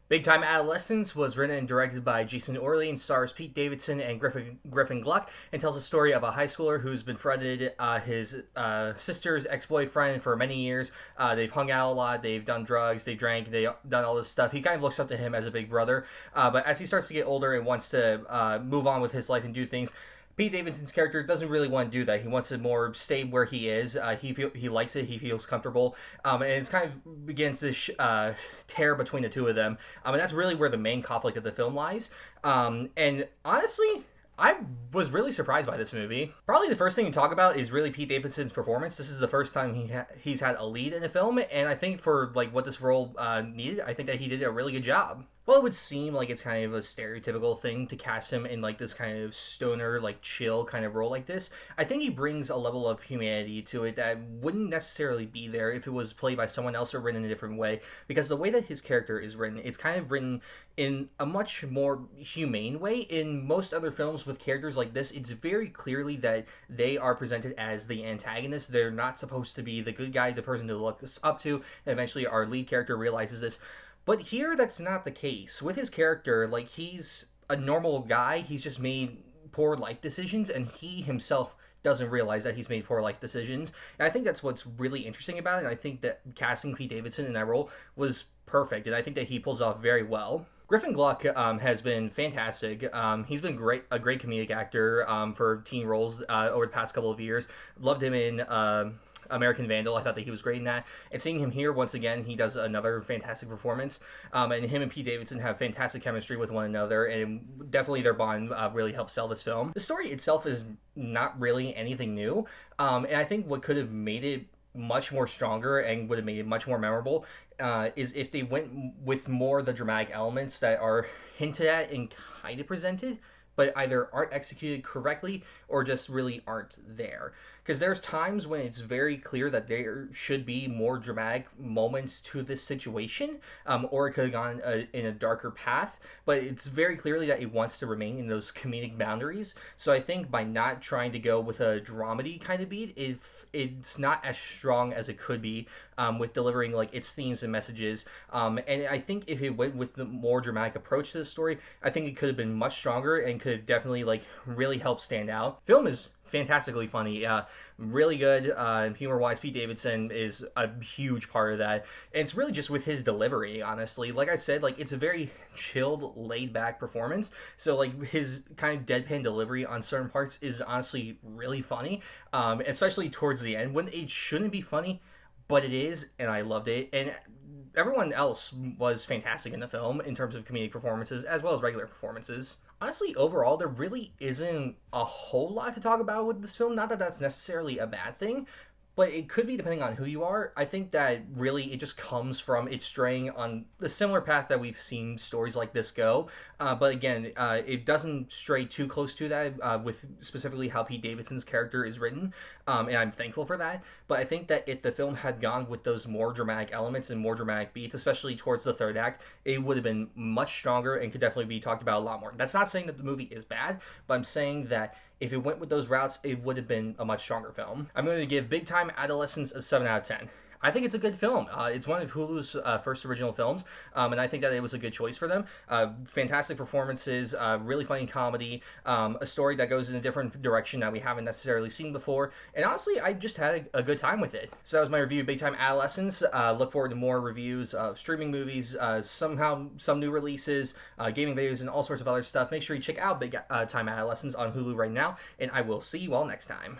Big Time Adolescence was written and directed by Jason Orley and stars Pete Davidson and Griffin Gluck, and tells the story of a high schooler who's befriended his sister's ex-boyfriend for many years. They've hung out a lot, they've done drugs, they drank, they've done all this stuff. He kind of looks up to him as a big brother, but as he starts to get older and wants to move on with his life and do things, Pete Davidson's character doesn't really want to do that. He wants to more stay where he is. He likes it. He feels comfortable, and it's kind of begins this tear between the two of them. And that's really where the main conflict of the film lies. And honestly, I was really surprised by this movie. Probably the first thing to talk about is really Pete Davidson's performance. This is the first time he's had a lead in a film, and I think for like what this role needed, I think that he did a really good job. Well, it would seem like it's kind of a stereotypical thing to cast him in like this kind of stoner, like chill kind of role like this. I think he brings a level of humanity to it that wouldn't necessarily be there if it was played by someone else or written in a different way. Because the way that his character is written, it's kind of written in a much more humane way. In most other films with characters like this, it's very clearly that they are presented as the antagonist. They're not supposed to be the good guy, the person to look up to. And eventually our lead character realizes this. But here, that's not the case. With his character, like, he's a normal guy. He's just made poor life decisions, and he himself doesn't realize that he's made poor life decisions. And I think that's what's really interesting about it. And I think that casting Pete Davidson in that role was perfect, and I think that he pulls off very well. Griffin Gluck has been fantastic. He's been a great comedic actor for teen roles over the past couple of years. Loved him in American Vandal. I thought that he was great in that. And seeing him here once again, he does another fantastic performance. And him and Pete Davidson have fantastic chemistry with one another, and definitely their bond really helps sell this film. The story itself is not really anything new, and I think what could have made it much more stronger and would have made it much more memorable is if they went with more of the dramatic elements that are hinted at and kind of presented, but either aren't executed correctly or just really aren't there. Because there's times when it's very clear that there should be more dramatic moments to this situation, or it could have gone in a darker path, but it's very clearly that it wants to remain in those comedic boundaries. So I think by not trying to go with a dramedy kind of beat, if it's not as strong as it could be with delivering like its themes and messages. And I think if it went with the more dramatic approach to the story, I think it could have been much stronger and could definitely like really help stand out. Film is fantastically funny, really good humor-wise. Pete Davidson is a huge part of that, and it's really just with his delivery, honestly. Like I said, like it's a very chilled, laid-back performance, so like his kind of deadpan delivery on certain parts is honestly really funny, especially towards the end when it shouldn't be funny, but it is, and I loved it. And everyone else was fantastic in the film in terms of comedic performances as well as regular performances. Honestly, overall, there really isn't a whole lot to talk about with this film. Not that that's necessarily a bad thing, but it could be depending on who you are. I think that really it just comes from it straying on the similar path that we've seen stories like this go. But again, it doesn't stray too close to that with specifically how Pete Davidson's character is written, and I'm thankful for that. But I think that if the film had gone with those more dramatic elements and more dramatic beats, especially towards the third act, it would have been much stronger and could definitely be talked about a lot more. That's not saying that the movie is bad, but I'm saying that if it went with those routes, it would have been a much stronger film. I'm going to give Big Time Adolescence a 7 out of 10. I think it's a good film. It's one of Hulu's first original films, and I think that it was a good choice for them. Fantastic performances, really funny comedy, a story that goes in a different direction that we haven't necessarily seen before, and honestly, I just had a good time with it. So that was my review of Big Time Adolescence. Look forward to more reviews of streaming movies, somehow some new releases, gaming videos, and all sorts of other stuff. Make sure you check out Big Time Adolescence on Hulu right now, and I will see you all next time.